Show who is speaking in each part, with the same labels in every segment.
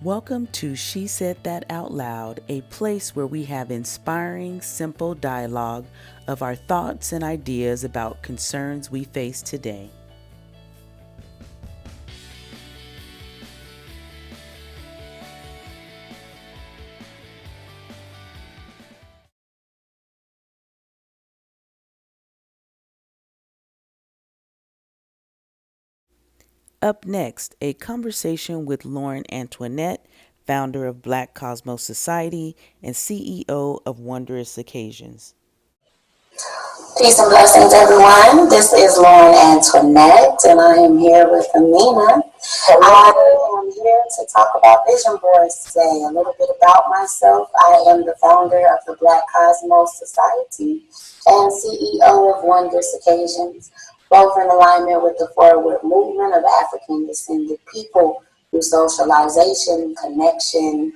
Speaker 1: Welcome to She Said That Out Loud, a place where we have inspiring, simple dialogue of our thoughts and ideas about concerns we face today. Up next, a conversation with Lauren Antoinette, founder of Black Cosmos Society and CEO of Wondrous Occasions.
Speaker 2: Peace and blessings, everyone. This is Lauren Antoinette, and I am here with Amina. I am here to talk about vision boards today. A little bit about myself. I am the founder of the Black Cosmos Society and CEO of Wondrous Occasions, both in alignment with the forward movement of African descended people through socialization, connection,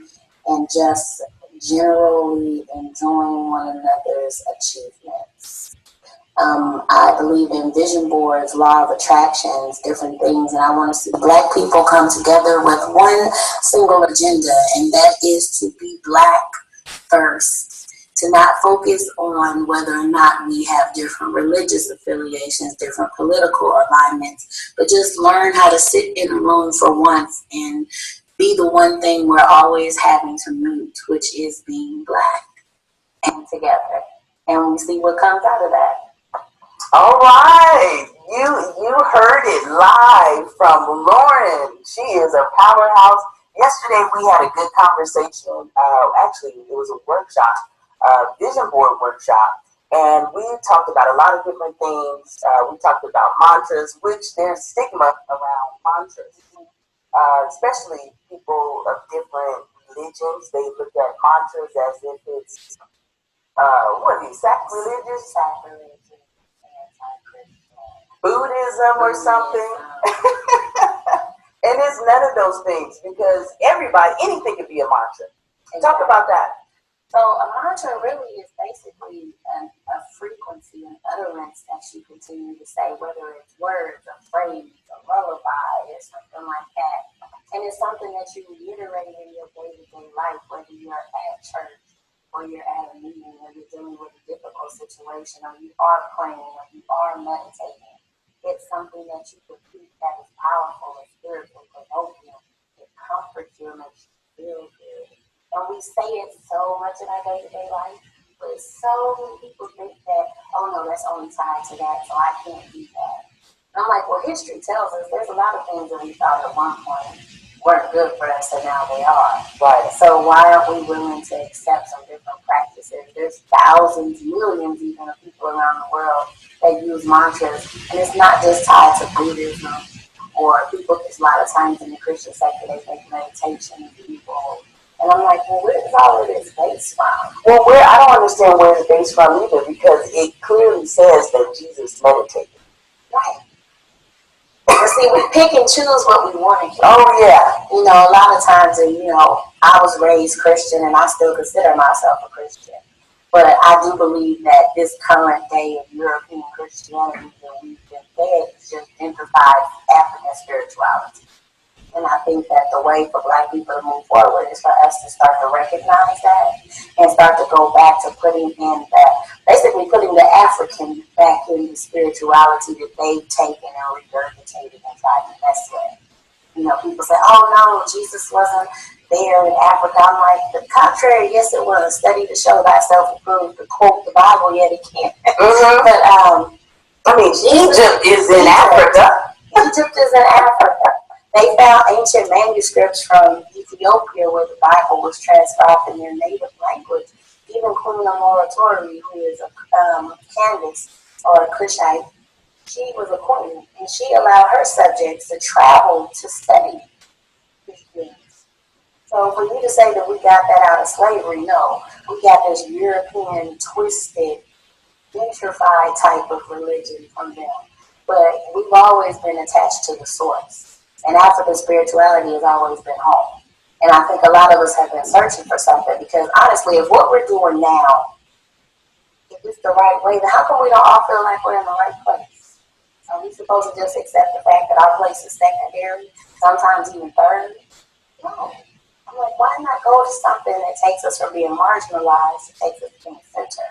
Speaker 2: and just generally enjoying one another's achievements. I believe in vision boards, law of attractions, different things, and I want to see Black people come together with one single agenda, and that is to be Black first. To not focus on whether or not we have different religious affiliations, different political alignments, but just learn how to sit in a room for once and be the one thing we're always having to meet, which is being Black and together. And we see what comes out of that.
Speaker 3: All right, you heard it live from Lauren. She is a powerhouse. Yesterday we had a good conversation. Actually, it was a workshop, vision board workshop, and we talked about a lot of different things. We talked about mantras, which there's stigma around mantras, especially people of different religions. They look at mantras as if it's what is sacrilegious? Buddhism or something. And it's none of those things because anything could be a mantra. Exactly. Talk about that.
Speaker 2: So a mantra really is basically a frequency, an utterance that you continue to say, whether it's words, a phrase, a lullaby, or something like that. And it's something that you reiterate in your day-to-day life, whether you're at church or you're at a meeting or you're dealing with a difficult situation or you are praying or you are meditating. It's something that you repeat that is powerful and spiritual, provoking. It comforts you and makes you feel good. And we say it so much in our day-to-day life, but so many people think that, oh no, that's only tied to that, so I can't do that. And I'm like, well, history tells us there's a lot of things that we thought at one point weren't good for us, and now they are. Right. So why aren't we willing to accept some different practices? There's thousands, millions even of people around the world that use mantras, and it's not just tied to Buddhism or people. A lot of times in the Christian sector, they think meditation is evil. And I'm like, well, where is all of this based from?
Speaker 3: Well, I don't understand where it's based from either because it clearly says that Jesus meditated.
Speaker 2: Right. But see, we pick and choose what we want to hear.
Speaker 3: Oh, yeah.
Speaker 2: You know, a lot of times, I was raised Christian and I still consider myself a Christian. But I do believe that this current day of European Christianity that we've been fed is just gentrified African spirituality. And I think that the way for Black people to move forward is for us to start to recognize that and start to go back to putting the African back in the spirituality that they've taken and regurgitated and tried to mess with. You know, people say, oh no, Jesus wasn't there in Africa. I'm like, the contrary, yes it was. Study to show thyself approved, to quote the Bible, yet it can't.
Speaker 3: Mm-hmm.
Speaker 2: But
Speaker 3: Egypt is in Africa.
Speaker 2: Egypt is in Africa. They found ancient manuscripts from Ethiopia where the Bible was transcribed in their native language. Even Queen Amuratori, who is a Candace or a Cushite, she was a queen, and she allowed her subjects to travel to study these things. So for you to say that we got that out of slavery, no. We got this European, twisted, gentrified type of religion from them. But we've always been attached to the source. And African spirituality has always been home. And I think a lot of us have been searching for something because honestly, if what we're doing now, if it's the right way, then how come we don't all feel like we're in the right place? Are we supposed to just accept the fact that our place is secondary, sometimes even third? No. I'm like, why not go to something that takes us from being marginalized, takes us to being center?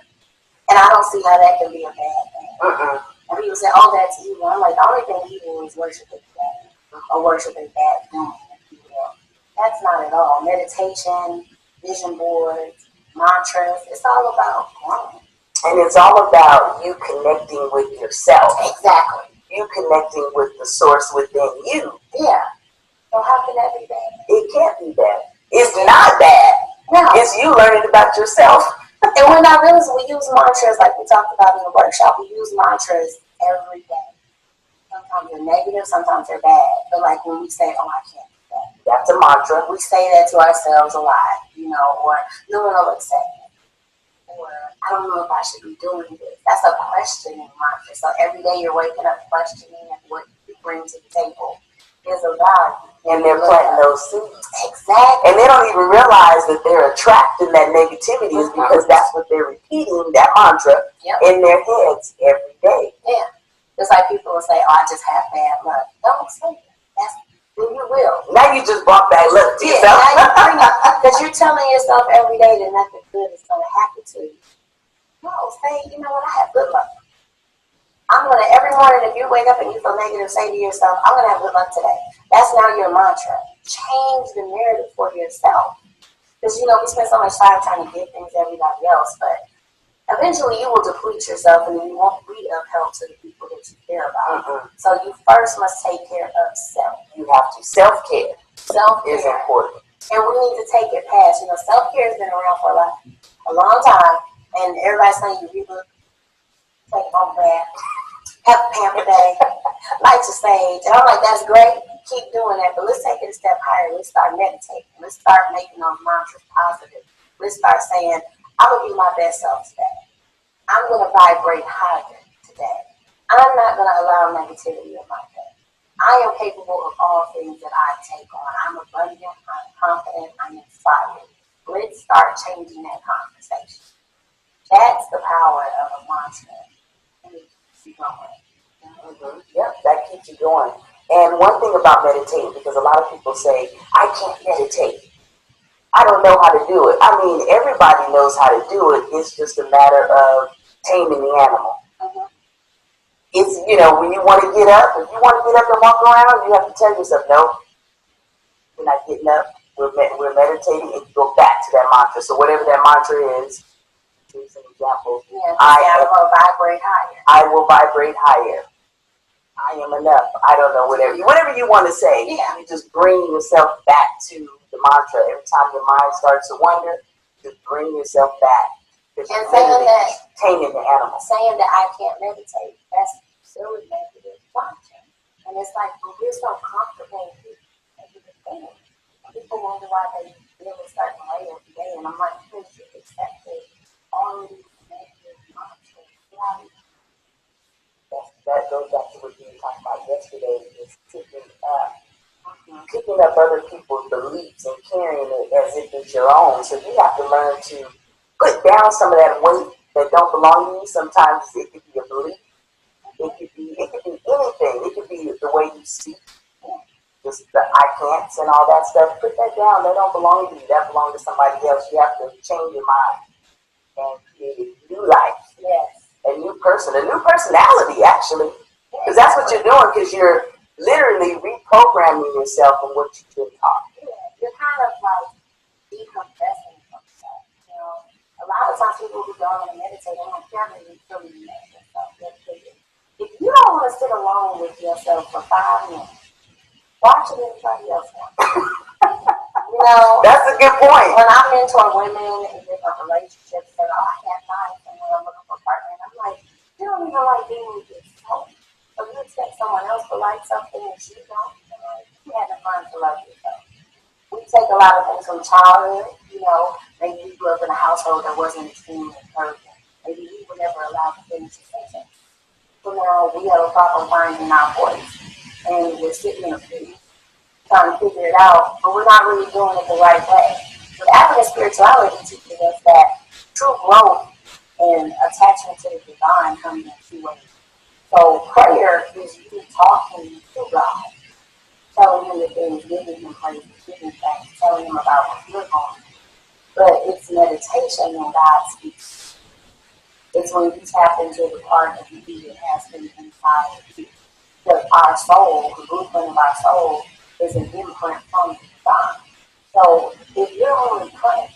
Speaker 2: And I don't see how that can be a bad thing. And people say, oh, that's evil. I'm like, the only thing evil is worshiping bad or worshiping bad doing, if you will. That's not at all. Meditation, vision boards, mantras, it's all about growing.
Speaker 3: And it's all about you connecting with yourself.
Speaker 2: Exactly.
Speaker 3: You connecting with the source within you.
Speaker 2: Yeah. So how can that be bad?
Speaker 3: It can't be bad. It's not bad.
Speaker 2: No.
Speaker 3: It's you learning about yourself.
Speaker 2: And we're not realizing we use mantras like we talked about in the workshop. We use mantras every day. Sometimes they're negative, sometimes they're bad. But like when we say, oh, I can't do that.
Speaker 3: That's a mantra.
Speaker 2: We say that to ourselves a lot, you know, or no one will accept it. Or I don't know if I should be doing this. That's a questioning mantra. So every day you're waking up questioning what you bring to the table is a value.
Speaker 3: And they're planting those seeds.
Speaker 2: Exactly.
Speaker 3: And they don't even realize that they're attracting that negativity is because that's what they're repeating, that mantra, in their heads every day.
Speaker 2: Yeah. Just like people will say, oh, I just have bad luck. Don't say that. Then you will.
Speaker 3: Now you just brought back luck to yourself.
Speaker 2: Now you bring it, because you're telling yourself every day that nothing good is going to happen to you. No, say, you know what, I have good luck. I'm going to, every morning, if you wake up and you feel negative, say to yourself, I'm going to have good luck today. That's now your mantra. Change the narrative for yourself. Because, you know, we spend so much time trying to give things to everybody else, but eventually you will deplete yourself and then you won't be of help to the people that you care about. So you first must take care of self.
Speaker 3: You have to. Self-care.
Speaker 2: Self-care
Speaker 3: is important.
Speaker 2: And we need to take it past. You know, self-care has been around for a long time. And everybody's saying you read book, take a home bath, have a pamper day, light your sage. And I'm like, that's great. Keep doing that. But let's take it a step higher. Let's start meditating. Let's start making those mantras positive. Let's start saying, I'm going to be my best self today. I'm going to vibrate higher today. I'm not going to allow negativity in my day. I am capable of all things that I take on. I'm abundant, I'm confident, I'm inspired. Let's start changing that conversation. That's the power of a mantra. And it keeps you going.
Speaker 3: Yep, that keeps you going. And one thing about meditating, because a lot of people say, I can't meditate. I don't know how to do it. I mean, everybody knows how to do it. It's just a matter of taming the animal. It's, you know, when you want to get up, if you want to get up and walk around, you have to tell yourself, no, we're not getting up. We're meditating, and you go back to that mantra. So whatever that mantra is, here's an example.
Speaker 2: I will vibrate higher.
Speaker 3: I will vibrate higher. I am enough. I don't know, whatever you want to say.
Speaker 2: Yeah.
Speaker 3: You just bring yourself back to the mantra. Every time your mind starts to wander, just bring yourself back.
Speaker 2: And saying that,
Speaker 3: taming the animal.
Speaker 2: saying that I can't meditate, that's still a negative mantra. And it's like, well, we're so comfortable with the thing. People wonder why they feel a certain way every day. And I'm like, you should accept it. All of these negative mantras.
Speaker 3: That goes back to what we were talking about yesterday, is picking up other people's beliefs and carrying it as if it's your own. So you have to learn to put down some of that weight that don't belong to you. Sometimes it could be a belief. It could be anything. It could be the way you speak, just the I can'ts and all that stuff. Put that down. That don't belong to you. That belongs to somebody else. You have to change your mind and create a new life.
Speaker 2: Yes.
Speaker 3: A new person, a new personality, actually. Because that's what you're doing, because you're literally reprogramming yourself from what you've been taught.
Speaker 2: Yeah. You're kind of like decompressing from stuff. You know, a lot of times people who don't want to meditate, I'm like, you're really feeling yourself. If you don't want to sit alone with yourself for 5 minutes, watch what anybody else wants. You know,
Speaker 3: That's a good point.
Speaker 2: when I mentor women in different relationships, they're like, I can't find someone, I'm looking for a partner. And I'm like, you don't even like being with yourself. So you expect someone else to like something that you don't. And like, you haven't learned to love yourself. We take a lot of things from childhood. You know, maybe you grew up in a household that wasn't extremely encouraging. Maybe you were never allowed to finish a sentence. So now we have a problem finding our voice. And we're sitting in a pew trying to figure it out, but we're not really doing it the right way. But African spirituality teaches us that true growth and attachment to the divine comes in 2 ways. So prayer is you talking to God. telling him the things, giving him praises, giving thanks, telling him about what you're going through. But it's meditation when God speaks. It's when you tap into the part of you that has been inside of you. Because our soul, the blueprint of our soul, is an imprint from God. So if you're only praying,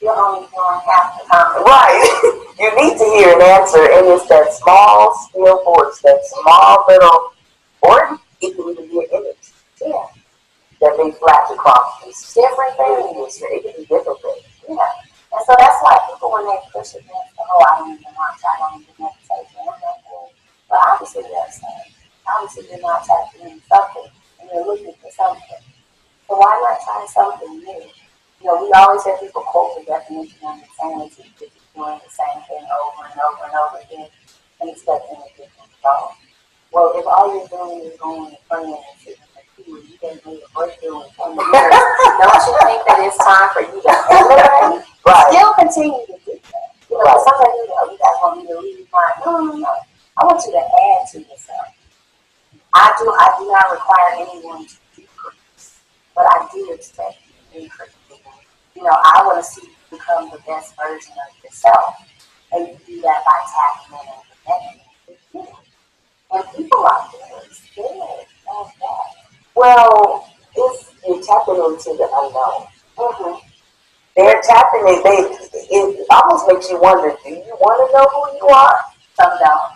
Speaker 2: you're only doing half the time.
Speaker 3: Right. You need to hear an answer, and it's that small, still voice, that small little, or it can even be an image.
Speaker 2: Yeah.
Speaker 3: That may flash across these
Speaker 2: Different things.
Speaker 3: It can be different things.
Speaker 2: Yeah. And so that's why people, when they push against the whole, I don't even watch, I don't even meditate, and I'm like, well, but obviously they're saying, obviously you're not tapping into something, and you're looking for something. So why not try something new? You know, we always hear people quote the definition of insanity, which is doing the same thing over and over and over again and expecting a different result. Well, if all you're doing is going and praying and sitting in the queue, you can do a breakthrough in 20 years. Don't you think that it's time for you to elevate? Right. Still continue to do that. You know, sometimes you guys want me to leave fine. No. I want you to add to yourself. I do not require anyone to decrease, but I do expect you to increase. You know, I want to see you become the best version of yourself, and you do that by tapping in and connecting with you. And people out there are scared of that.
Speaker 3: Well, if you're tapping into the unknown, they're tapping it almost makes you wonder, do you want to know who you are?
Speaker 2: Some don't.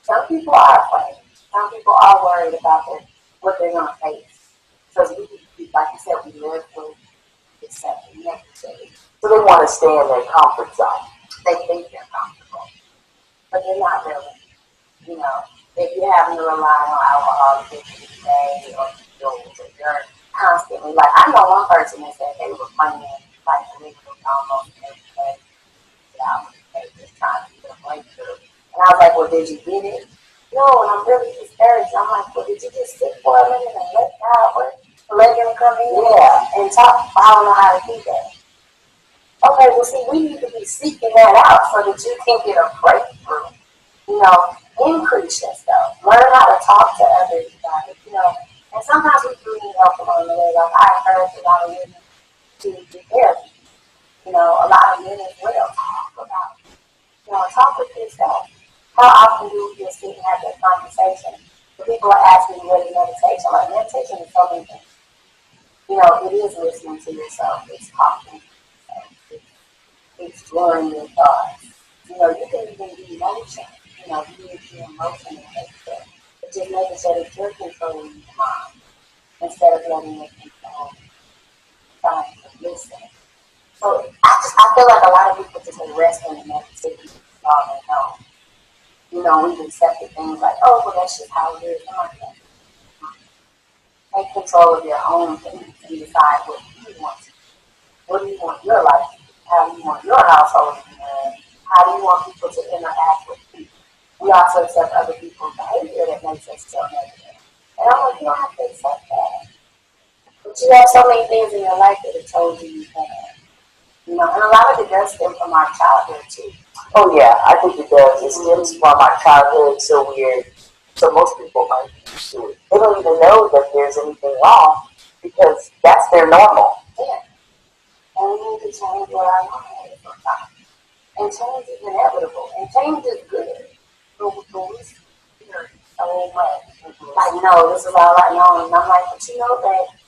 Speaker 2: Some people are afraid. Some people are worried about what they're going to face. So, like you said, we live with accepting negativity.
Speaker 3: So they want to stay in their comfort zone.
Speaker 2: They think they're comfortable, but they're not really. You know, if you're having to rely on alcohol to get through the day or pills, or you're constantly, like, I know one person that said they were praying like literally almost every day. They just trying to get a breakthrough. And I was like, well, did you get it? No, and I'm really discouraged. I'm like, well, did you just sit for a minute and let God work? Let him come in and talk? I don't know how to do that. Okay, well, see, we need to be seeking that out so that you can get a breakthrough. You know, increase yourself. Learn how to talk to others about it. You know, and sometimes we do need help along the way. Like, I encourage a lot of women to do therapy. You know, a lot of men as well talk about, talk with yourself. How often do we just sit and have that conversation? When people are asking me what is meditation, like, meditation is so many things. You know, it is listening to yourself. It's talking to yourself. It's exploring your thoughts. You know, you can even do motion. You know, you need to be in motion and nature. But just making sure that you're controlling your mind instead of letting it control trying to listen. So I feel like a lot of people just rest in the negativity of all they know. You know, we've accepted things like, oh, well, that's just how it is. Take control of your own things and decide what you want to do. What do you want your life to be? How do you want your household to be run? How do you want people to interact with you? We also accept other people's behavior that makes us feel negative. And I'm like, you don't have to accept that. But you have so many things in your life that have told you can. You know, and a lot of it does stem from our childhood too.
Speaker 3: Oh yeah, I think it does. It stems from our childhood, so most people aren't used to it. They don't even know that there's anything wrong because that's their normal.
Speaker 2: Yeah. And we need to change what our mind is about. And change is inevitable. And change is good. But we fear so much. Like, no, this is all I know. And I'm like, but you know that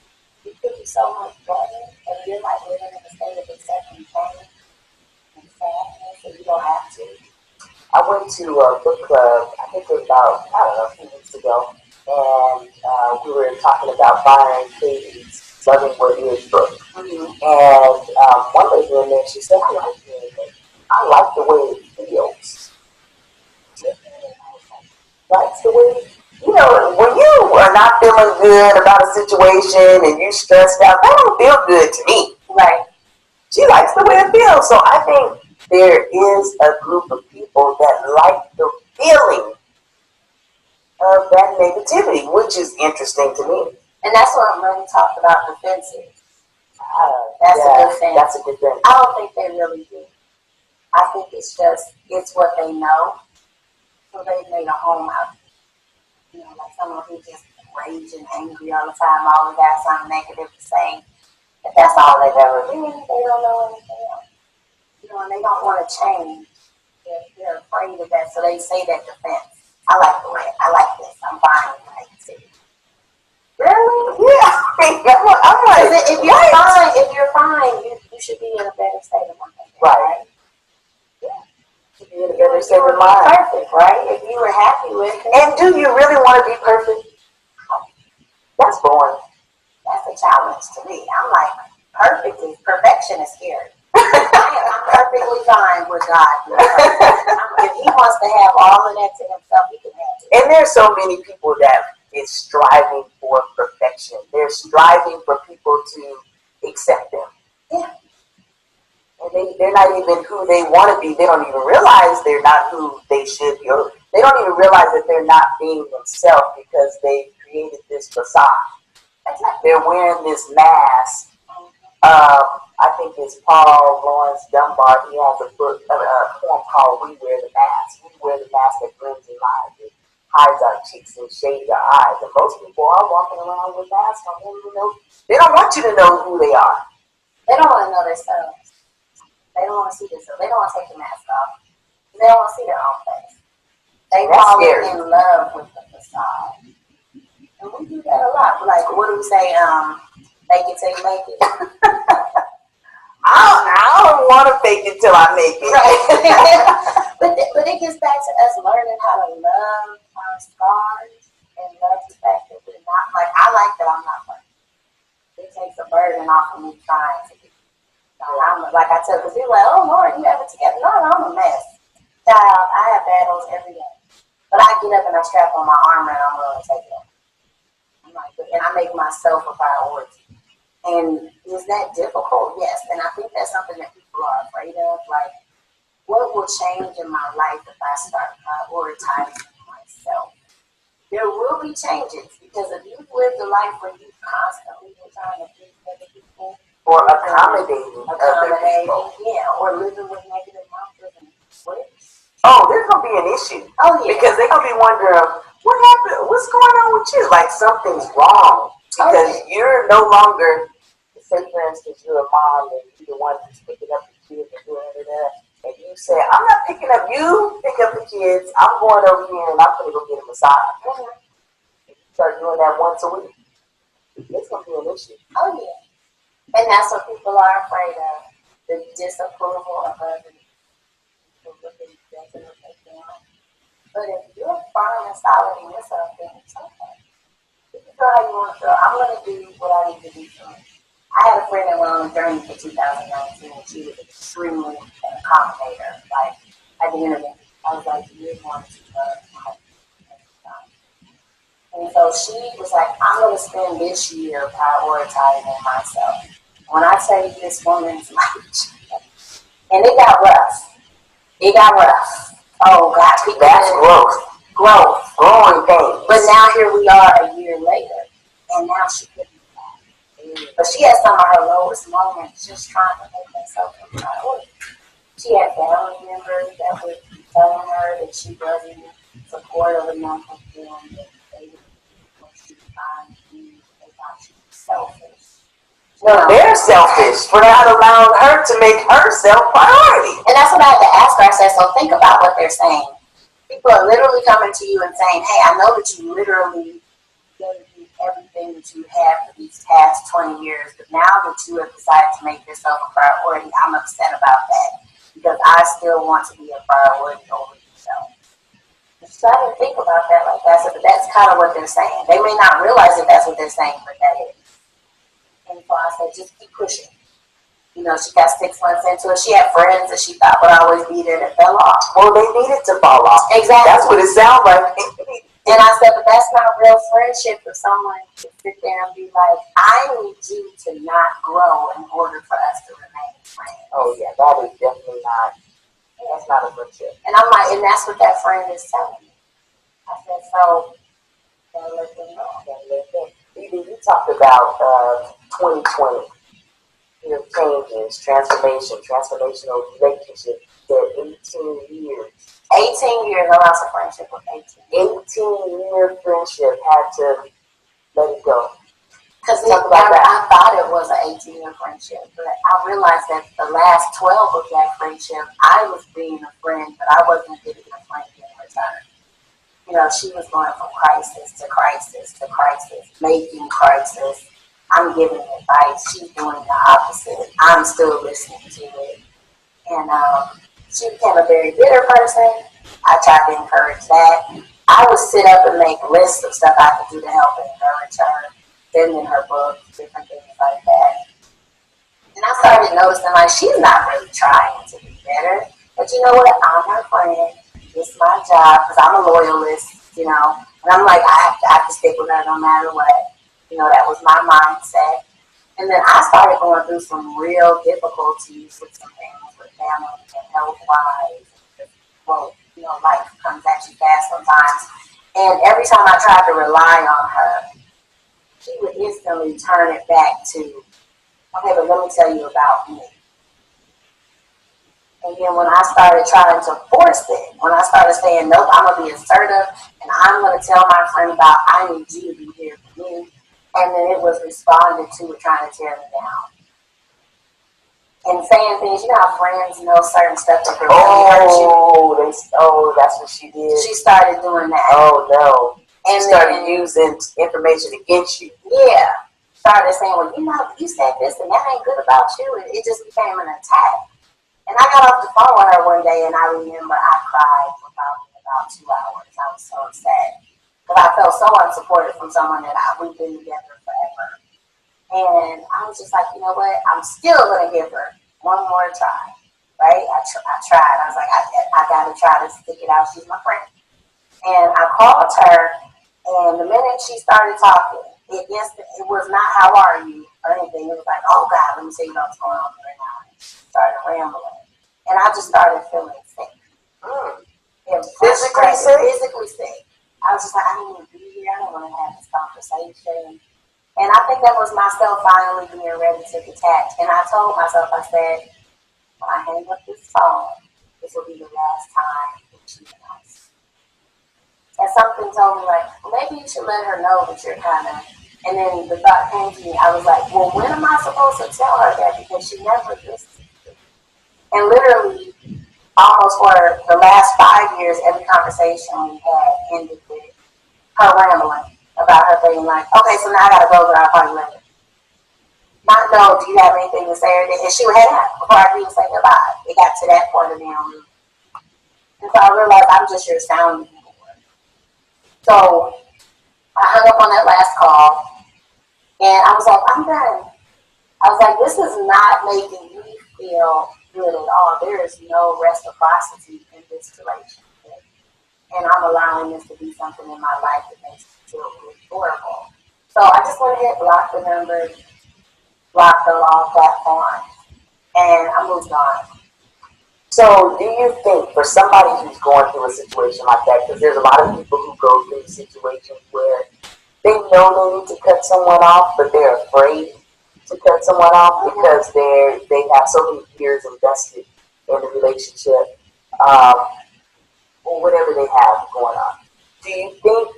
Speaker 2: you could be so much better. And you're like living in a state of accepting pain and sadness. And you don't have to.
Speaker 3: I went to a book club, I think it was about, a few weeks ago, and we were talking about Byron Katie's Loving What Is book. And one lady in there, she said, I like the way it feels. That's the way, when you are not feeling good about a situation and you're stressed out, that don't feel good to me.
Speaker 2: Right.
Speaker 3: She likes the way it feels. So I think there is a group of people that like the feeling of that negativity, which is interesting to me.
Speaker 2: And that's what when we talked about defenses. That's a good thing.
Speaker 3: That's a good thing.
Speaker 2: I don't think they really do. I think it's what they know. So they made a home out of it. You know, like someone who just raging, angry all the time, always got something negative to say. If that's all they've ever been, they don't know anything else. You know, and they don't want to change. They're afraid of that, so they say that defense. I like the way, I like this, I'm fine with how you see it. Really?
Speaker 3: Yeah. I'm like,
Speaker 2: if you're fine, you should be in a better state of mind.
Speaker 3: Right.
Speaker 2: Yeah.
Speaker 3: You should be in a better state of mind.
Speaker 2: Perfect, right? If you were happy with it.
Speaker 3: And do you really want to be perfect? That's boring.
Speaker 2: That's a challenge to me. I'm like, perfection is scary. I'm perfectly fine with God. If he wants to have all of that to himself, he can have it.
Speaker 3: And there's so many people that is striving for perfection. They're striving for people to accept them.
Speaker 2: Yeah.
Speaker 3: And they're not even who they want to be. They don't even realize they're not who they should be. Or they don't even realize that they're not being themselves because they created this facade. They're wearing this mask. I think it's Paul Laurence Dunbar. He has a book, a poem called "We Wear the Mask." We wear the mask that grins and lies. It hides our cheeks and shades our eyes. And most people are walking around with masks on. They don't want you to know who they are.
Speaker 2: They don't want to know themselves. They don't want to see themselves. They don't want to take the mask off. They don't want to see their own face. They fall in love with the facade. And we do that a lot. Like, what do we say? Fake it till you make it.
Speaker 3: I don't want to fake it till I make it.
Speaker 2: Right. but it gets back to us learning how to love our scars and love the fact that we're not like. I like that I'm not perfect. It takes a burden off of me trying to be. I'm like I tell, because people are like, oh Lord, you have it together. No, I'm a mess. Child, I have battles every day. But I get up and I strap on my armor and I'm willing to take it up. I'm like, and I make myself a priority. And is that difficult? Yes. And I think that's something that people are afraid of. Like, what will change in my life if I start prioritizing myself? There will be changes because if you've lived a life where you constantly been trying to please other people,
Speaker 3: or accommodating other people,
Speaker 2: yeah, or living with negative mantras and switch.
Speaker 3: Oh, there's gonna be an issue.
Speaker 2: Oh yeah,
Speaker 3: because they're gonna be wondering what happened, what's going on with you? Like something's wrong because you're no longer. Say, for instance, you're a mom and you're the one who's picking up the kids and doing that, and you say, I'm not picking up you, pick up the kids, I'm going over here and I'm going to go get a massage. Mm-hmm. You start doing that once a week, it's going to be an issue.
Speaker 2: Oh, yeah. And that's what people are afraid of, the disapproval of others. But if you're firm and solid in yourself, then it's okay. If you feel how you want to feel, I'm going to do what I need to do for me. I had a friend that went on a journey for 2019, and she was extremely an accommodator. Like, at the end of it, I was like, you're going to love my life. And so she was like, I'm going to spend this year prioritizing myself. When I tell you this woman's like, and it got rough. It got rough. Oh, God.
Speaker 3: That's growth. Growing pains.
Speaker 2: But now here we are a year later, and now she couldn't. But she had some of her lowest moments just trying to make herself a priority. She had family members that were telling her that she wasn't supportive enough of them, that they didn't know what she was trying to do. They thought she was selfish.
Speaker 3: No, they're selfish for not allowing her to make herself priority.
Speaker 2: And that's what I had to ask her. I said, so think about what they're saying. People are literally coming to you and saying, hey, I know that you literally gave me everything that you have for these past 20 years, but now that you have decided to make yourself a priority, I'm upset about that because I still want to be a priority over yourself. So I didn't think about that like that, but that's kind of what they're saying. They may not realize that that's what they're saying, but that is. And so I said, just keep pushing. You know, she got 6 months into it. She had friends that she thought would always be there that fell off.
Speaker 3: Well, they needed to fall off.
Speaker 2: Exactly.
Speaker 3: That's what it sounds like.
Speaker 2: And I said, but that's not real friendship for someone to sit there and be like, I need you to not grow in order for us to remain friends.
Speaker 3: Oh, yeah, that is definitely not, that's not a friendship.
Speaker 2: And I'm like, and that's what that friend is telling me. I said, so, gotta let them know.
Speaker 3: You talked about 2020. You know, changes, transformational relationships. They're 18 years. 18 years, I lost a friendship with 18. 18-year friendship had to let it go?
Speaker 2: Because
Speaker 3: Talk about that.
Speaker 2: I thought it was an 18-year friendship, but I realized that the last 12 of that friendship, I was being a friend, but I wasn't getting a friend in return. You know, she was going from crisis to crisis to crisis, making crisis. I'm giving advice. She's doing the opposite. I'm still listening to it. And she became a very bitter person. I tried to encourage that. I would sit up and make lists of stuff I could do to help encourage her, sending her books, different things like that. And I started noticing, like, she's not really trying to be better. But you know what? I'm her friend. It's my job because I'm a loyalist, you know. And I'm like, I have to stick with her no matter what. You know, that was my mindset. And then I started going through some real difficulties with some things with family and health-wise. Well, you know, life comes at you fast sometimes. And every time I tried to rely on her, she would instantly turn it back to, okay, but let me tell you about me. And then when I started trying to force it, when I started saying, nope, I'm going to be assertive, and I'm going to tell my friend about, I need you to be here for me. And then it was responded to with trying to tear me down. And saying things, you know how friends know certain stuff that could really hurt you?
Speaker 3: That's what she did.
Speaker 2: She started doing that.
Speaker 3: Oh, no.
Speaker 2: And
Speaker 3: she started using information against you.
Speaker 2: Yeah. Started saying, well, you know, you said this and that ain't good about you. And it just became an attack. And I got off the phone with her one day, and I remember I cried for probably about 2 hours. I was so upset. Because I felt so unsupported from someone that we've been together forever. And I was just like, you know what? I'm still going to give her one more try. Right? I tried. I was like, I got to try to stick it out. She's my friend. And I called her, and the minute she started talking, it was not how are you or anything. It was like, oh, God, let me tell you what's going on right now. Started rambling, and I just started feeling sick.
Speaker 3: Physically sick?
Speaker 2: Physically sick. I was just like, I don't want to be here. I don't want to have this conversation. And I think that was myself finally being ready to detach. And I told myself, I said, when I hang up this phone, this will be the last time that she and I speak. And something told me, like, well, maybe you should let her know that you're kind of. And then the thought came to me. I was like, well, when am I supposed to tell her that? Because she never listened. And literally, almost for the last 5 years, every conversation we had ended with her rambling about her being like, okay, so now I gotta go, but I'll call you later. Not know, do you have anything to say or anything? And she would hang up before I could even say goodbye. It got to that point of being rude. And so I realized I'm just your sounding board. So I hung up on that last call, and I was like, I'm done. I was like, this is not making me feel good at all. There is no reciprocity in this relationship. And I'm allowing this to be something in my life that makes me feel really horrible. So I just went ahead, blocked the number, blocked the all platforms, and I moved on.
Speaker 3: So do you think for somebody who's going through a situation like that, because there's a lot of people who go through situations where they know they need to cut someone off, but they're afraid to cut someone off because they have so many years invested in the relationship, or whatever they have going on. Do you think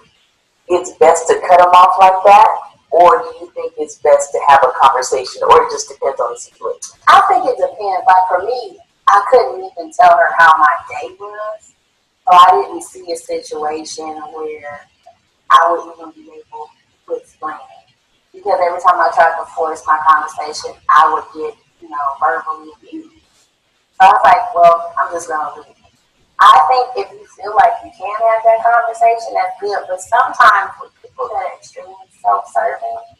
Speaker 3: it's best to cut them off like that, or do you think it's best to have a conversation, or it just depends on the situation?
Speaker 2: I think it depends. Like for me, I couldn't even tell her how my day was, so I didn't see a situation where I would even be able to explain it. Because every time I tried to force my conversation, I would get, verbally abused. So I was like, well, I'm just going to leave it. I think if you feel like you can have that conversation, that's good. But sometimes with people that are extremely self-serving,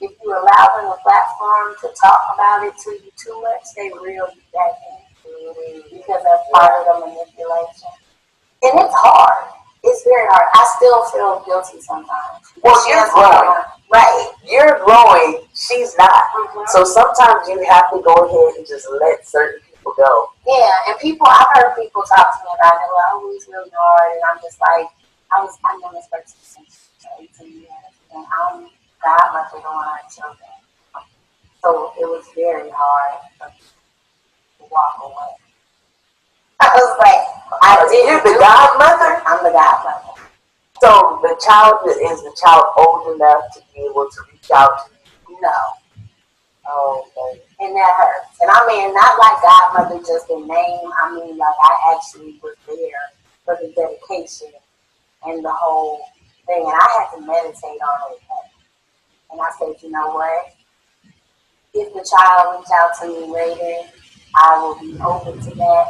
Speaker 2: if you allow them a platform to talk about it to you too much, they reel you back in. Because that's part of the manipulation. And it's hard. It's very hard. I still feel guilty sometimes.
Speaker 3: Well, you're growing.
Speaker 2: Right.
Speaker 3: You're growing. She's not. Mm-hmm. So sometimes you have to go ahead and just let certain people go.
Speaker 2: Yeah, and I've heard people talk to me about it. Well, oh, it's really hard. And I'm just like, I've known this person since 18 years. And I'm godmother to one of our children. So it was very hard to walk away. I was like, I did.
Speaker 3: You're the godmother?
Speaker 2: I'm the godmother.
Speaker 3: So is the child old enough to be able to reach out to you?
Speaker 2: No.
Speaker 3: Oh, okay.
Speaker 2: And that hurts. And I mean, not like godmother just in name. I mean, like I actually was there for the dedication and the whole thing. And I had to meditate on it. And I said, you know what? If the child reaches out to me later, I will be open to that.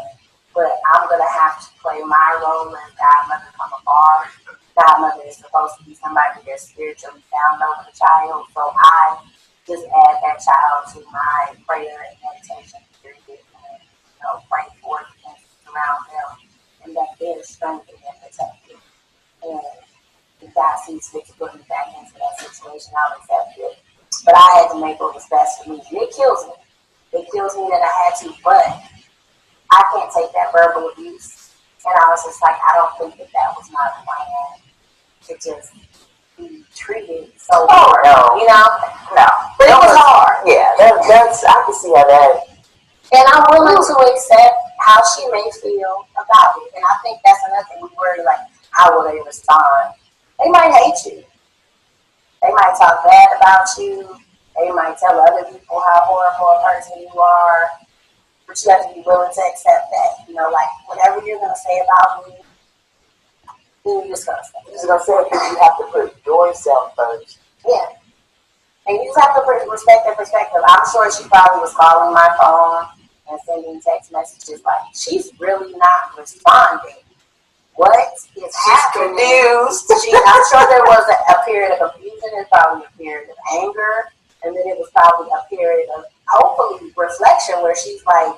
Speaker 2: But I'm going to have to play my role as godmother from afar. Godmother is supposed to be somebody that's spiritually bound over the child. So I just add that child to my prayer and meditation period and, pray for and surround them and that they're strengthened and protected. And if God sees fit to put me back into that situation, I'll accept it. But I had to make what was best for me. And it kills me. It kills me that I had to, but I can't take that verbal abuse. And I was just like, I don't think that was my plan to just be treated so hard.
Speaker 3: No.
Speaker 2: No. But it was hard.
Speaker 3: Yeah, that's I can see how that.
Speaker 2: And I'm willing to accept how she may feel about it. And I think that's another thing we worry, like, how will they respond? They might hate you. They might talk bad about you. They might tell other people how horrible a person you are. But you have to be willing to accept that. Like, whatever you're going to say about me, you're just going to say it.
Speaker 3: You're just going to say it because you have to put yourself first.
Speaker 2: Yeah. And you just have to respect their perspective. I'm sure she probably was calling my phone and sending text messages like, she's really not responding. What is happening?
Speaker 3: Confused.
Speaker 2: I'm sure there was a period of confusion and probably a period of anger. And then it was probably a period of, hopefully, reflection where she's like,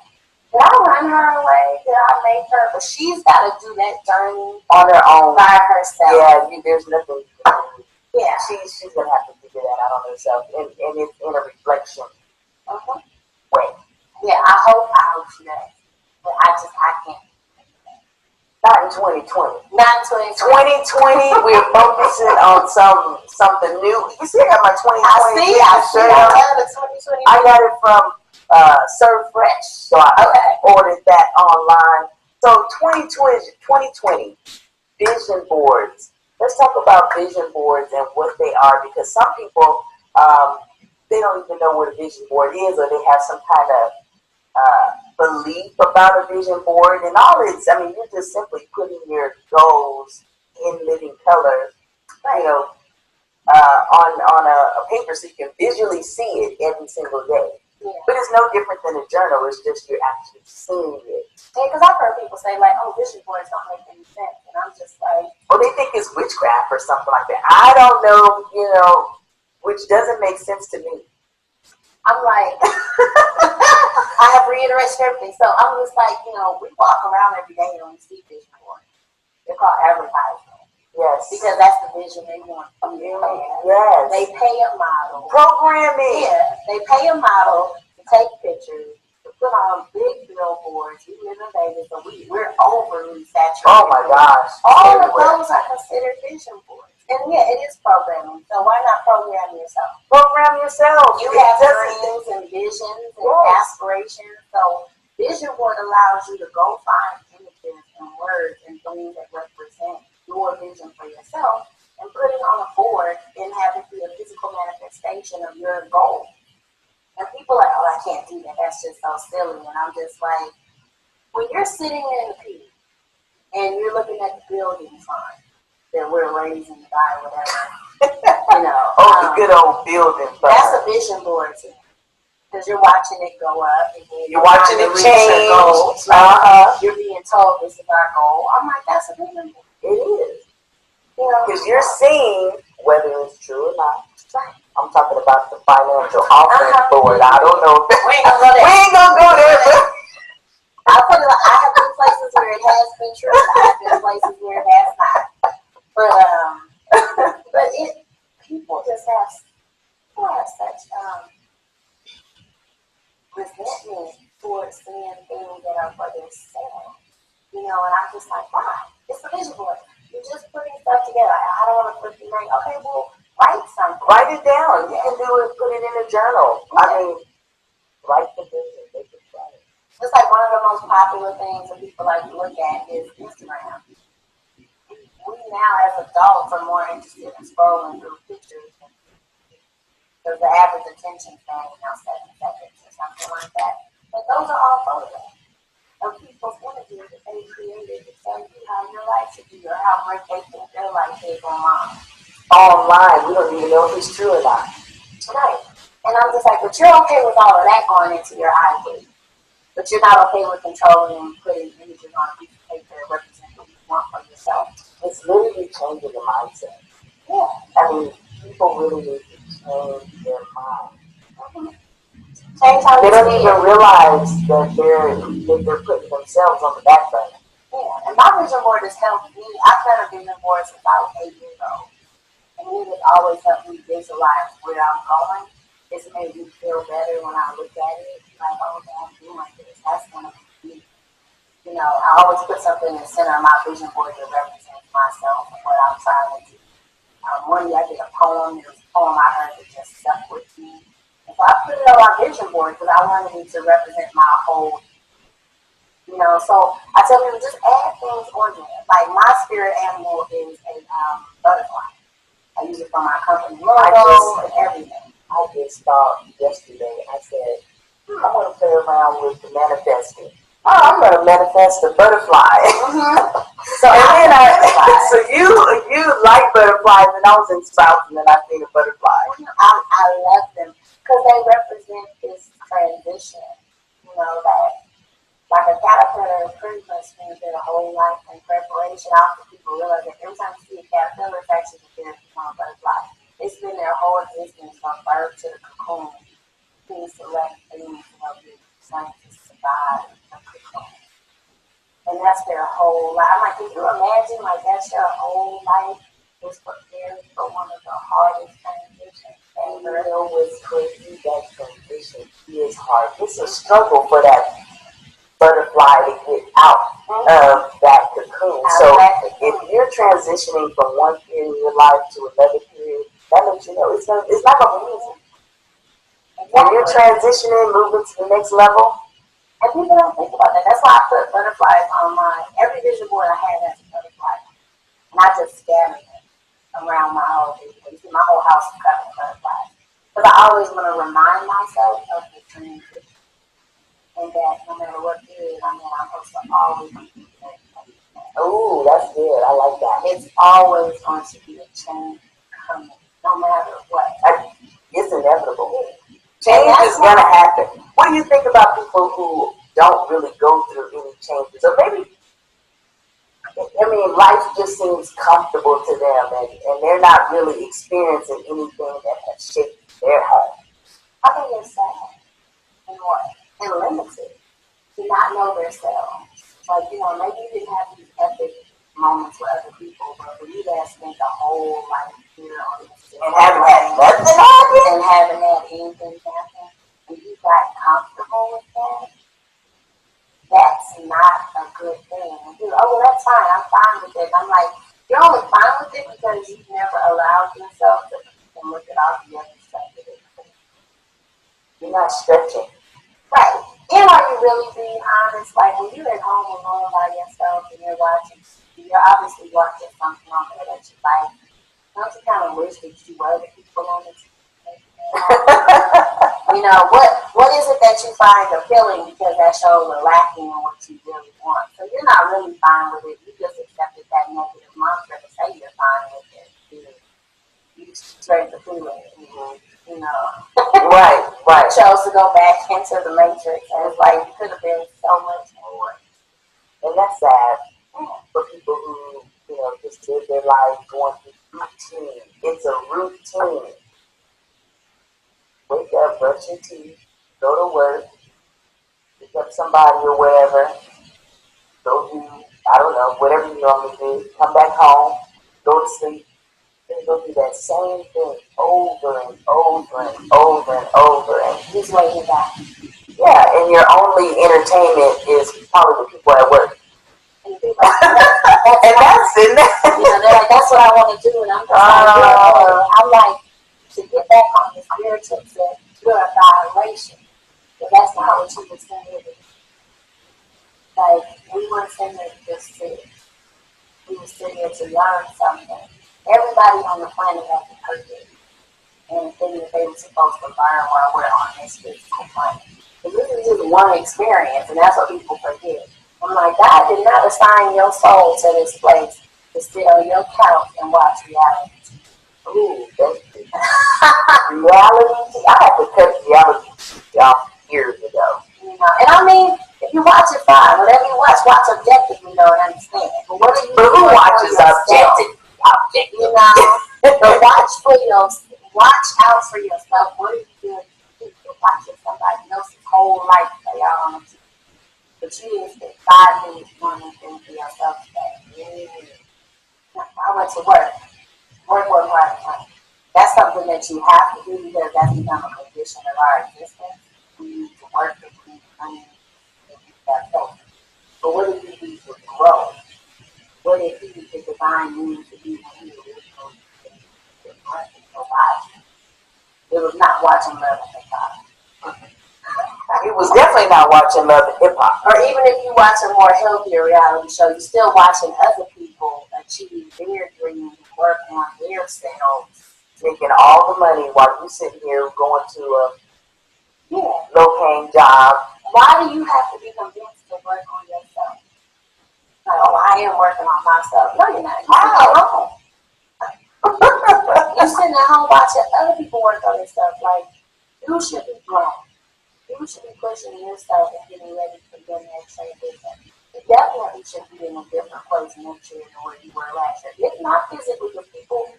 Speaker 2: did I run her away? Did I make her? But she's got to do that journey
Speaker 3: on her own.
Speaker 2: By herself.
Speaker 3: Yeah, there's nothing.
Speaker 2: Yeah.
Speaker 3: She's going to have to figure that out on herself. And it's in a reflection.
Speaker 2: Uh-huh.
Speaker 3: Way.
Speaker 2: Yeah, I hope she does. But I can't.
Speaker 3: Not in 2020.
Speaker 2: Not in 2020.
Speaker 3: We're focusing on something new. You see, I got my 2020.
Speaker 2: I see. I love the 2020.
Speaker 3: I got it from Serve Fresh, so I ordered that online. So 2020 vision boards. Let's talk about vision boards and what they are, because some people they don't even know what a vision board is, or they have some kind of belief about a vision board, and all it's, you're just simply putting your goals in living color, on a paper so you can visually see it every single day.
Speaker 2: Yeah.
Speaker 3: But it's no different than a journal. It's just you're actually seeing it.
Speaker 2: Yeah, because I've heard people say, like, oh, vision boards don't make any sense. And I'm just like...
Speaker 3: Well, they think it's witchcraft or something like that. I don't know, which doesn't make sense to me.
Speaker 2: I'm like, I have reiterated everything. So I'm just like, we walk around every day and we see vision boards. They're called advertisement.
Speaker 3: Yes.
Speaker 2: Because that's the vision they want from you.
Speaker 3: Yes.
Speaker 2: They pay a model.
Speaker 3: Programming.
Speaker 2: Yeah. They pay a model to take pictures, to put on big billboards. We live in Vegas, so we're overly saturated.
Speaker 3: Oh my gosh.
Speaker 2: All of those are considered vision boards. And yeah, it is programming. So why not program yourself?
Speaker 3: Program yourself.
Speaker 2: You have dreams and visions and aspirations. So vision board allows you to go find images and words and things that represent your vision for yourself and put it on a board and have it be a physical manifestation of your goal. And people are like, oh, I can't do that. That's just so silly. And I'm just like, when you're sitting in the pew and you're looking at the building sign that we're raising by, whatever,
Speaker 3: the good old building.
Speaker 2: That's a vision board to me. Because you're watching it go up. And
Speaker 3: you're watching it change.
Speaker 2: Goals, You're being told this is our goal. I'm like, that's a vision board.
Speaker 3: It is. Because you're seeing whether it's true or not.
Speaker 2: Right.
Speaker 3: I'm talking about the financial offering board. I don't know.
Speaker 2: We ain't gonna go there.
Speaker 3: We ain't gonna go there.
Speaker 2: I have been places where it has been true. I have been places where it has not. But people just have such resentment towards seeing things that are for themselves. And I'm just like, why? It's a vision board. You're just putting stuff together. I don't want to put the name. Okay, well, write something.
Speaker 3: Write it down. You can do it. Put it in a journal.
Speaker 2: Yeah.
Speaker 3: Write the vision.
Speaker 2: It's like one of the most popular things that people like to look at is Instagram. we now as adults are more interested in scrolling through pictures because the average attention span is now 7 seconds or something like that. But those are all photographs of people's images that they created to tell you how your life should be or how great they think their life is online.
Speaker 3: Online, we don't even know if it's true or not.
Speaker 2: Right. And I'm just like, but you're okay with all of that going into your iPad. But you're not okay with controlling and putting images on a piece of paper that represent what you want for yourself.
Speaker 3: It's literally changing the mindset.
Speaker 2: Yeah.
Speaker 3: I mean, people really need to change their mind.
Speaker 2: Change how
Speaker 3: they don't even realize that they're putting themselves on the back burner.
Speaker 2: Yeah. And my vision board has helped me. I've done a vision board since I was 8 years old. And it has always helped me visualize where I'm going. It's made me feel better when I look at it. Like, oh, I'm doing this. That's going to be me. You know, I always put something in the center of my vision board that represents myself and what I'm trying to do. One day I did a poem. It was a poem I heard that just stuck with me. And so I put it on my vision board because I wanted it to represent my whole, you know. So I tell people just add things on there. Like my spirit animal is a butterfly. I use it for my company logo and everything.
Speaker 3: I just thought yesterday, I said, I want to play around with the manifesting. Oh, I'm going to manifest a butterfly.
Speaker 2: Mm-hmm.
Speaker 3: So you like butterflies, and I was in South, and then I seen a butterfly.
Speaker 2: I love them because they represent this transition. You know, that like a caterpillar pretty much spends their whole life in preparation. After people realize that every time you see a caterpillar, it's actually preparing to become a butterfly. They spend their whole existence from birth to the cocoon, to select things to help you scientists survive the cocoon. And that's their whole life. I'm like, can you imagine, like, that's your whole life is prepared for one of the hardest transitions ever?
Speaker 3: You know what's crazy? That transition is hard. It's a struggle for that butterfly to get out of that cocoon. So if you're transitioning from one period of your life to another period, that lets you know it's not going to be easy. When you're transitioning, moving to the next level,
Speaker 2: and people don't think about that. That's why I put butterflies on every vision board I had has a butterfly. And I just scatter them around my whole vision board. You see, my whole house is covered in butterflies. Because I always want to remind myself of the transition. And that no matter what period I'm in, I'm supposed to always be prepared.
Speaker 3: Oh, that's good. I like that.
Speaker 2: It's always going to be a change coming, no matter what.
Speaker 3: It's inevitable. Change is going to happen. What do you think about people who don't really go through any changes? Or maybe, I mean, life just seems comfortable to them and they're not really experiencing anything that has shaped their heart.
Speaker 2: I think they're sad and what? And limited to not know themselves. Like, you know, maybe you didn't have these epic moments with other people, but for you to have spent the whole life here on this
Speaker 3: and haven't had nothing happen
Speaker 2: and haven't had anything happen, and you got comfortable with that, that's not a good thing. And you're, oh, well, that's fine. I'm fine with it. I'm like, you're only fine with it because you've never allowed yourself to look at all the other stuff that it could.
Speaker 3: You're not stretching.
Speaker 2: Right. And are you really being honest? Like when you're at home alone by yourself and you're obviously watching something on there that you like. Don't you kind of wish that you were the people on the TV? You know, what is it that you find appealing because that shows are lacking in what you really want? So you're not really fine with it. You just accepted that negative mantra to say you're fine with it. You straight the feeling, you know.
Speaker 3: Right.
Speaker 2: You chose to go back into the matrix, and it's like you could have been so much more.
Speaker 3: And that's sad for people who, you know, just live their life going through routine. It's a routine. Wake up, brush your teeth, go to work, pick up somebody or wherever, go do, I don't know, whatever you normally do, come back home, go to sleep, then go do that same thing over and over and over and over and
Speaker 2: just waiting back.
Speaker 3: Yeah, and your only entertainment is probably the people at work.
Speaker 2: And that's it. You know, they're like, that's what I want to do, and I'm just like, I'm like, to get back on the spiritual set, you're a violation. But that's not what you were saying. Like, we weren't saying that just sit. we were sitting here to learn something. Everybody on the planet has a purpose and thing that they were supposed to learn while we're on this physical plane. But this is just one experience, and that's what people forget. I'm like, God did not assign your soul to this place to sit on your couch and watch reality.
Speaker 3: Ooh, reality. I had to cut reality off years ago.
Speaker 2: You know, and I mean, if you watch it, fine. Whatever you watch objectively, though, and understand. But what are you
Speaker 3: But who
Speaker 2: doing
Speaker 3: watches
Speaker 2: for yourself?
Speaker 3: objective?
Speaker 2: You know, but watch out for yourself. What are you doing? You're watching somebody else's whole life play out on the TV. But you didn't spend 5 minutes doing anything for yourself today. I went to work. Work part of time. That's something that you have to do because that's become a condition of our existence. We need to work and we need to have faith. But what did you do to grow? What did he, the divine, need to be when he originally survived? It was not watching Love and Hip Hop.
Speaker 3: It was definitely not watching Love and Hip Hop.
Speaker 2: Or even if you watch a more healthier reality show, you're still watching other people achieve their dreams, work on their selves,
Speaker 3: making all the money while you sitting here going to a low-paying job.
Speaker 2: Why do you have to be convinced to work on yourself? Like, oh, I am working on myself. No, you're not. You're sitting at home watching other people work on themselves. Like, you should be growing. You should be pushing yourself and getting ready for your next transition. You definitely should be in a different place next year than where you were last year. If not physically, because people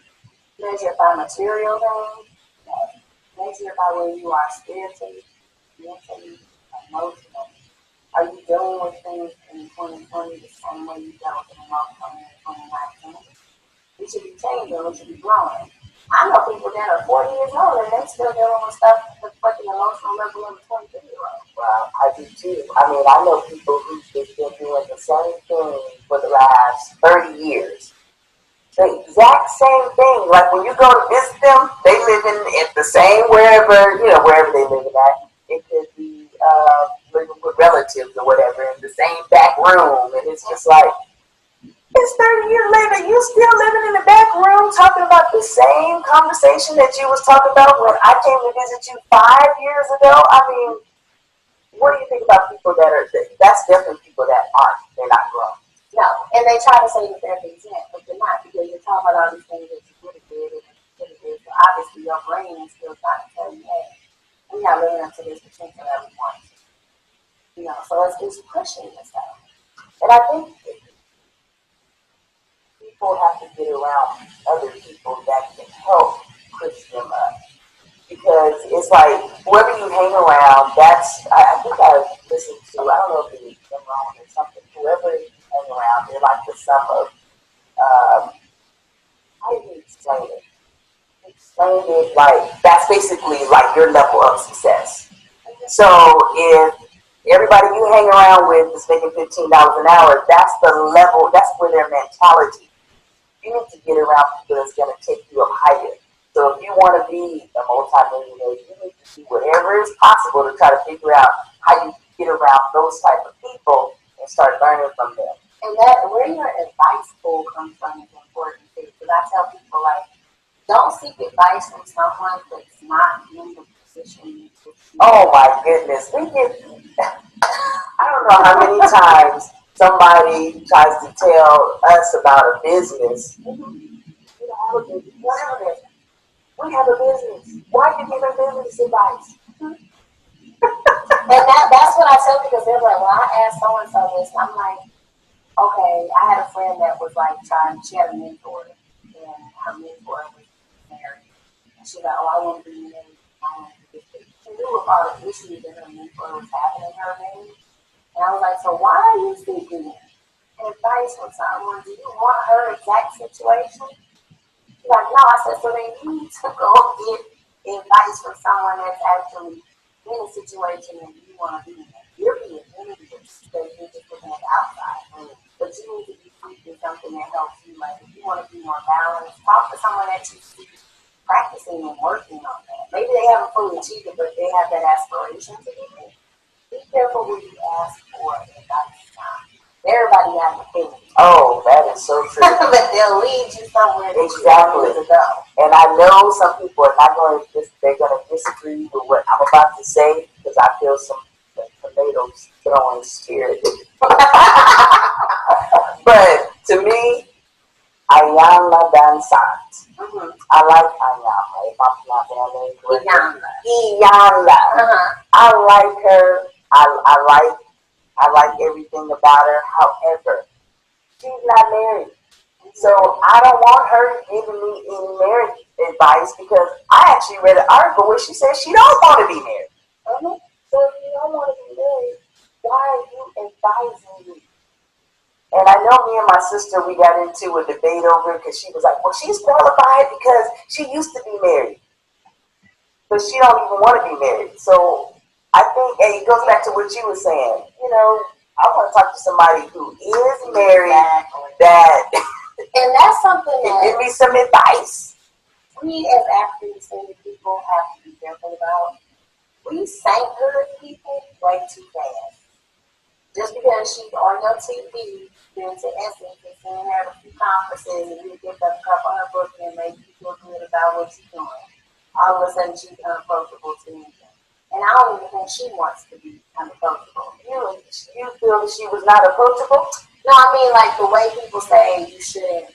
Speaker 2: measure by material things, measure by where you are spiritually, mentally, emotionally. Are you dealing with things in 2020 the same way you dealt with them emotionally in 2019? We should be changing, we should be growing. I know people that are 40 years old and they're still dealing with stuff that's like the emotional level of a 22-year-old.
Speaker 3: Well, I do too. I mean, I know people who've been doing the same thing for the last 30 years. The exact same thing. Like when you go to visit them, they live in the same wherever they live at. It could be living with relatives or whatever in the same back room, and it's just like it's 30 years later, you still living in the back room talking about the same conversation that you was talking about when I came to visit you 5 years ago. I mean, what do you think about people that's definitely people that they're not grown.
Speaker 2: No, and they try to say that they're exempt, but they're not because you're talking about all these things that you could have did and could have did. So obviously your brain is still trying to tell you, hey, we're not living up to this potential that we want. You know, so it's pushing yourself.
Speaker 3: And I think people have to get around other people that can help push them up. Because it's like whoever you hang around, I think I listened to, I don't know if it was Jim Rohn or something, whoever you hang around, they're like the sum of how do you explain it? Explain it like that's basically like your level of success. So if everybody you hang around with is making $15 an hour, that's the level, that's where their mentality. You need to get around people that's going to take you up higher. So if you want to be a multi-millionaire, you need to do whatever is possible to try to figure out how you get around those type of people and start learning from them.
Speaker 2: And that where your advice pool comes from is important too. Because I tell people like, don't seek advice from someone that's not in the position.
Speaker 3: Oh my goodness, I don't know how many times somebody tries to tell us about a business. Whatever it is. We have a business. Why are you giving business advice?
Speaker 2: And that's what I tell because they're like, well, I asked so and so this. I'm like, okay, I had a friend that was like she had a mentor, and her mentor was married. And she's like, oh, I want to be married. She knew of all the issues that her mentor was having in her marriage. And I was like, so why are you seeking advice from someone? Do you want her exact situation? She's like, no. I said, so then you need to go get advice from someone that's actually in a situation that you want to be in. You're being envious because you're just looking at the outside. But you need to be seeking something that helps you. Like, if you want to be more balanced, talk to someone that you see practicing and working on that. Maybe they haven't fully achieved it, but they have that aspiration to do it. Be careful when you ask for advice. Everybody got an opinion.
Speaker 3: Oh, that is so true.
Speaker 2: But they'll lead you somewhere that
Speaker 3: Exactly.
Speaker 2: you need to go.
Speaker 3: And I know some people are not going to they're going to disagree with what I'm about to say because I feel some tomatoes throwing spirit. But to me, Ayala Dansat.
Speaker 2: Mm-hmm.
Speaker 3: I like Ayala. If I'm not saying correctly.
Speaker 2: Iyanla.
Speaker 3: I like her. I like everything about her. However, she's not married. So I don't want her giving me any marriage advice because I actually read an article where she says she don't want to be married. So if you don't want to be married, why are you advising me? And I know me and my sister, we got into a debate over it because she was like, well, she's qualified because she used to be married. But she don't even want to be married. So I think, and it goes back to what you were saying. You know, I want to talk to somebody who is married that
Speaker 2: and that's something
Speaker 3: can
Speaker 2: that
Speaker 3: give me some advice.
Speaker 2: we as African descended people have to be careful about. We thank good people way too fast. Just because she's on your TV, been to Essence and seen her at a few conferences and you pick up a couple of her books and make you feel good about what you're doing. All of a sudden she's unapproachable to anything. And I don't even think she wants to be unapproachable.
Speaker 3: You feel that she was not approachable?
Speaker 2: No, I mean like the way people say you shouldn't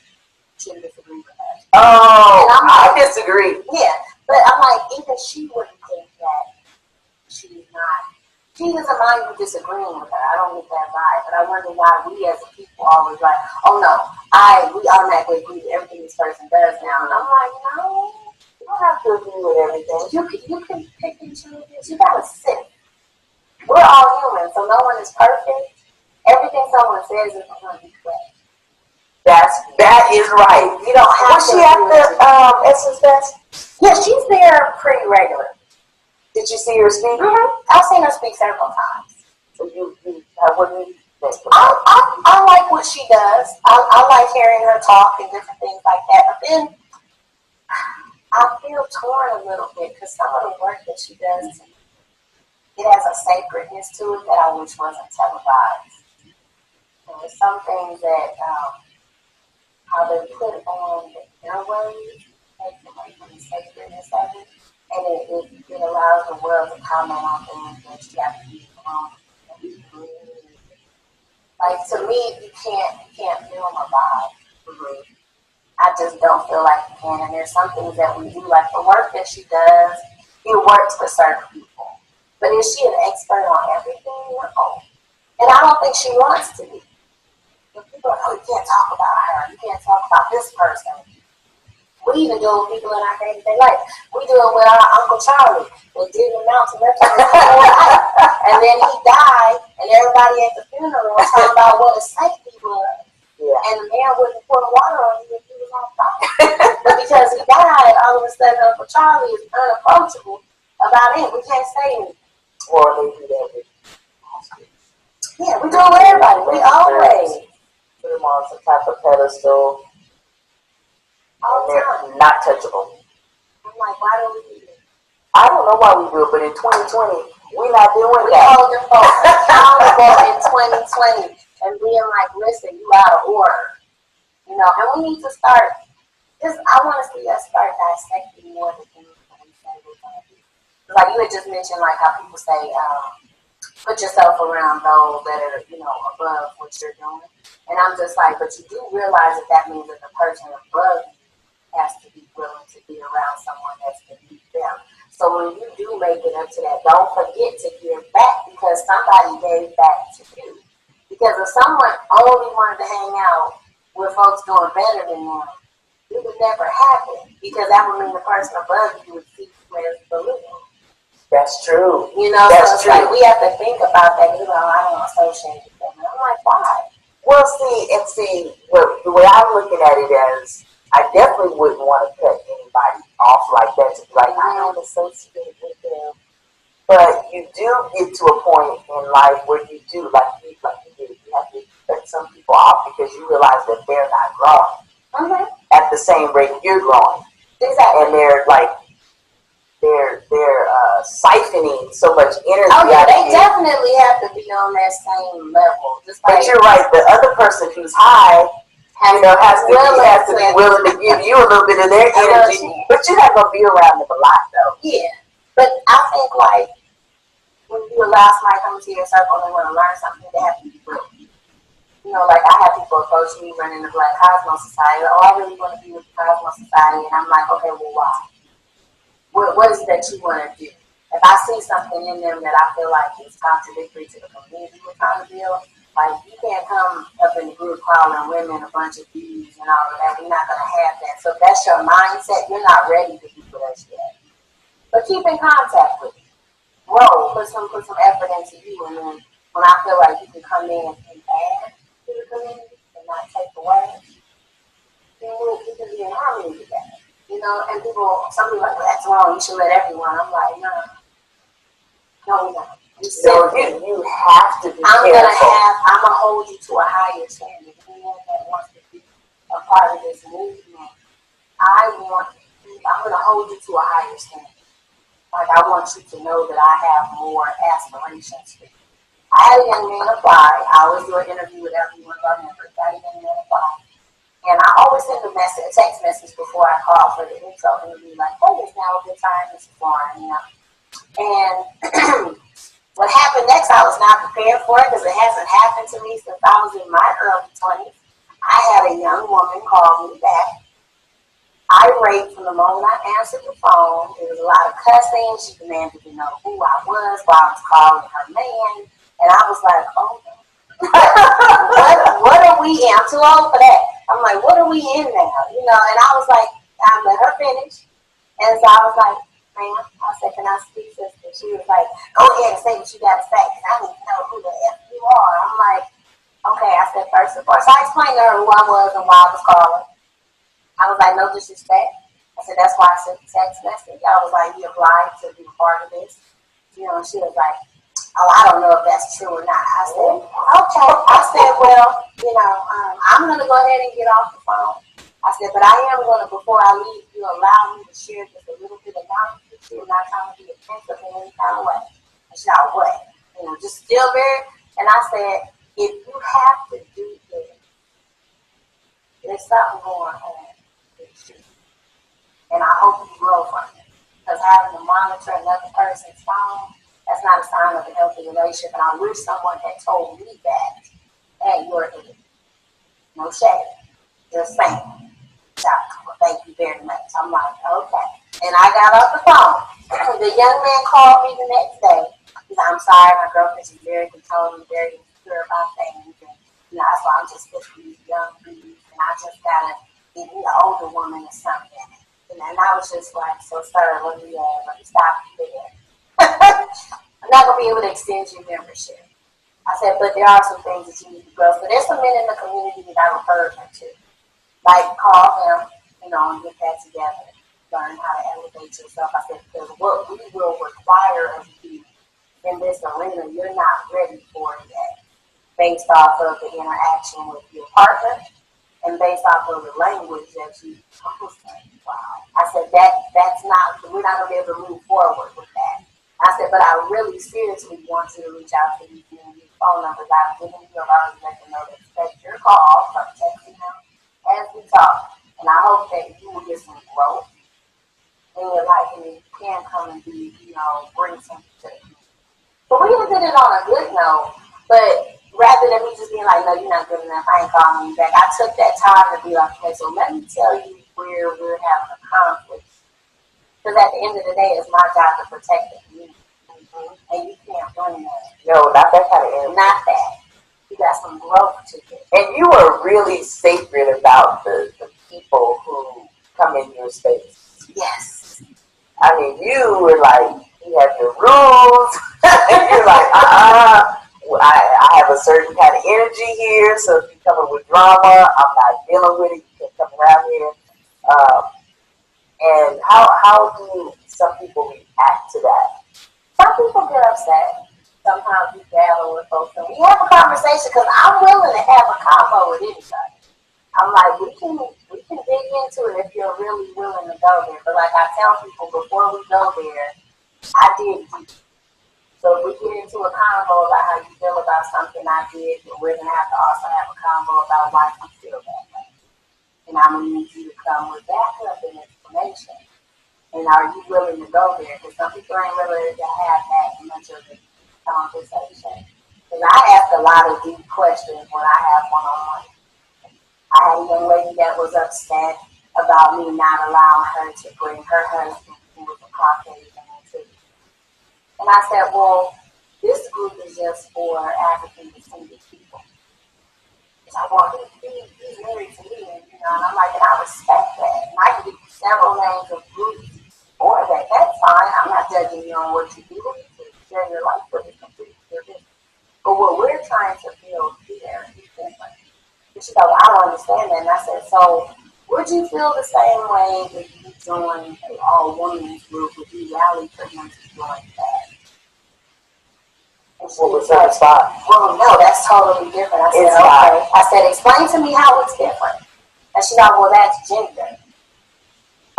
Speaker 2: disagree with her.
Speaker 3: Oh, I disagree.
Speaker 2: Yeah, but I'm like, even she wouldn't think that she's not. She doesn't mind you disagreeing with her. I don't get that vibe, but I wonder why we as a people always like, oh no, we automatically agree with everything this person does now, and I'm like, no, you don't have to agree with everything. You can pick and choose this. You gotta sit. We're all human, so no one is perfect. Everything someone says is going to be correct.
Speaker 3: That is right.
Speaker 2: You don't have
Speaker 3: Was
Speaker 2: to.
Speaker 3: she at the Essence Fest?
Speaker 2: Yeah, she's there pretty regular.
Speaker 3: Did you see her speak?
Speaker 2: Mm-hmm. I've seen her speak several times.
Speaker 3: So what do you think?
Speaker 2: I like what she does. I like hearing her talk and different things like that. But then I feel torn a little bit because some of the work that she does, it has a sacredness to it that I wish wasn't televised. And there's some things that how they put on the airwaves takes away from the sacredness of it. And it allows the world to comment on things that you have to be wrong. Like to me, you can't film a vibe. Mm-hmm. I just don't feel like you can. And there's some things that we do, like the work that she does, it works for certain people. But is she an expert on everything? No. And I don't think she wants to be. But people are like, oh, you can't talk about her. You can't talk about this person. We even do it with people in our day-to-day life. We do it with our Uncle Charlie that did the mountain records his whole life. And then he died, and everybody at the funeral was talking about what a saint he was. Yeah. And the man wouldn't pour water on you if he was on fire. But because he died, all of a sudden Uncle Charlie is unapproachable about it. We can't say anything.
Speaker 3: Or they do that with Oscars.
Speaker 2: Yeah, we do it with everybody. We always
Speaker 3: put them on some type of pedestal.
Speaker 2: All the time.
Speaker 3: They're not touchable.
Speaker 2: I'm like, why do we do this?
Speaker 3: I don't know why we do it, but in 2020, we're not doing
Speaker 2: that.
Speaker 3: We
Speaker 2: holding folks accountable in 2020 and being like, listen, you out of order. You know, and we need to start, I want to see us start dissecting more the things that we say we're going to do. Like you had just mentioned, like how people say, put yourself around those that are, above what you're doing. And I'm just like, but you do realize that means that the person above you has to be willing to be around someone that's beneath them. So when you do make it up to that, don't forget to give back because somebody gave back to you. Because if someone only wanted to hang out with folks doing better than them, it would never happen because that would mean the person above you would see you as the little.
Speaker 3: That's true.
Speaker 2: That's true. Like we have to think about that. I don't associate with them. And I'm like, why?
Speaker 3: Well, see, the way I'm looking at it as, I definitely wouldn't want to cut anybody off like that to be like, I don't associate with them. But you do get to a point in life where you do, like you did, you have to cut some people off because you realize that they're not growing at the same rate you're growing.
Speaker 2: Exactly.
Speaker 3: And they're like, their siphoning so much energy.
Speaker 2: Oh yeah,
Speaker 3: out of
Speaker 2: they
Speaker 3: you.
Speaker 2: definitely have to be on that same level. Just
Speaker 3: But
Speaker 2: like
Speaker 3: you're right. The other person who's high, has to be willing to give you a little bit of their energy. But you're not gonna be around them a lot, though.
Speaker 2: Yeah, but I think like when you allow somebody to come into your circle and they want to learn something, they have to be real. You know, like I have people approach me running the Black Cosmos Society. Oh, I really want to be with the Cosmos Society, and I'm like, okay, well, why? What is it that you want to do? If I see something in them that I feel like is contradictory to the community we're trying to build, like you can't come up in the group calling women a bunch of thieves and all of that. We're not gonna have that. So if that's your mindset, you're not ready to be with us yet. But keep in contact with me. Grow, put some effort into you, and then when I feel like you can come in and add to the community and not take away, then we can be in harmony together. You know, and some people are like, well, that's wrong, you should let everyone. I'm like, no,
Speaker 3: You have to be careful.
Speaker 2: I'm gonna hold you to a higher standard. Anyone that wants to be a part of this movement, I'm gonna hold you to a higher standard. Like I want you to know that I have more aspirations for you. I had a young man apply. I always do an interview with every one of our members. I had a young man apply. And I always send a text message before I call for the intro interview, like, hey, it's now a good time, Mrs. Lauren, you know. And what happened next, I was not prepared for it because it hasn't happened to me since I was in my early 20s. I had a young woman call me back, irate from the moment I answered the phone. There was a lot of cussing. She demanded to know who I was while I was calling her man. And I was like, oh, what are we in? I'm too old for that. I'm like, what are we in now? You know, and I was like, I let her finish. And so I was like, ma'am, I said, can I speak, sister? She was like, go ahead and say what you got to say, because I need to know who the F you are. I'm like, okay. I said, first of all, so I explained to her who I was and why I was calling. I was like, no disrespect. I said, that's why I sent the text message. I was like, you applied to be part of this. You know, and she was like, oh, I don't know if that's true or not. I said, okay. I said, well, you know, I'm going to go ahead and get off the phone. I said, but I am going to, before I leave, you allow me to share just a little bit of knowledge with you. I'm not trying to be offensive in any kind of way. And she said, what? You know, just still very. And I said, if you have to do this, there's something going on with you. And I hope you grow from it. Because having to monitor another person's phone, that's not a sign of a healthy relationship. And I wish someone had told me that at your age. No shade. Just saying. Well, thank you very much. I'm like, okay. And I got off the phone. The young man called me the next day. He said, I'm sorry, my girlfriend is very controlling, very insecure about things. And, you know, that's why I'm just with these young dudes. And I just got to get me an older woman or something. And I was just like, so sir, let me stop you there. I'm not going to be able to extend your membership. I said, but there are some things that you need to grow. So there's some men in the community that I referred her to. Like, call him, you know, and get that together. Learn how to elevate yourself. I said, because what we will require of you in this arena, you're not ready for it yet. Based off of the interaction with your partner and based off of the language that you wow. I said, that's not, we're not going to be able to move forward with that. I said, but I really seriously want you to reach out to these phone numbers I've given you. I've already let them know to expect your call from texting them as we talk, and I hope that you will get some growth in your life and you can come and be, you know, bring some to you. But we did it on a good note, but rather than me just being like, no, you're not good enough, I ain't calling you back, I took that time to be like, okay, so let me tell you where we're having a conflict. Because at the end of the day, it's my job to protect the community. And you can't run that.
Speaker 3: No, not that kind of energy.
Speaker 2: Not that. You got some growth to it.
Speaker 3: And you are really sacred about the people who come in your space.
Speaker 2: Yes.
Speaker 3: I mean, you were like, you have your rules. And you're like, I have a certain kind of energy here, so if you come in with drama, I'm not dealing with it. You can come around here. And how do some people react to that?
Speaker 2: Some people get upset. Sometimes we battle with folks and we have a conversation because I'm willing to have a combo with anybody. I'm like, we can dig into it if you're really willing to go there. But like I tell people, before we go there, I did you. So if we get into a convo about how you feel about something I did, then we're gonna have to also have a convo about why you feel that way. And I'm gonna need you to come with backup and explanation. And are you willing to go there? Because some people ain't willing to have that much of a conversation. Because I ask a lot of deep questions when I have one-on-one. I had a young lady that was upset about me not allowing her to bring her husband, who was a Caucasian, into it. And I said, well, this group is just for African descended people. So I want he's married to me, and, and I'm like, and I respect that. And I can give you several names of groups for that. That's fine. I'm not judging you on what you do. To share your life with is completely different. But what we're trying to build here is different. And she goes, I don't understand that. And I said, so would you feel the same way if you joined an all women's group? Would you rally for him to join that?
Speaker 3: What was her response?
Speaker 2: Well, no, that's totally different. I said, okay. I said, explain to me how it's different. And she thought, well, that's gender.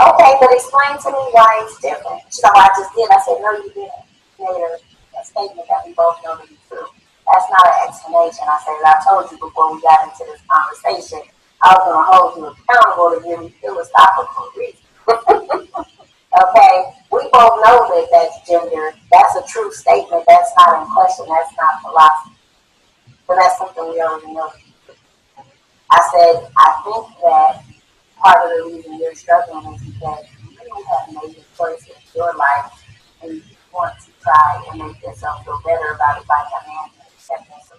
Speaker 2: Okay, but explain to me why it's different. She thought, well, I just did. I said, no, you didn't. You made a statement that we both know to be true. That's not an explanation. I said, I told you before we got into this conversation, I was going to hold you accountable to give you philosophical reasons. Okay, we both know that that's gender. That's a true statement. That's not in question. That's not philosophy. So that's something we already know. I said, I think that part of the reason you're struggling is because you have made a choice in your life and you want to try and make yourself feel better about it by demanding acceptance of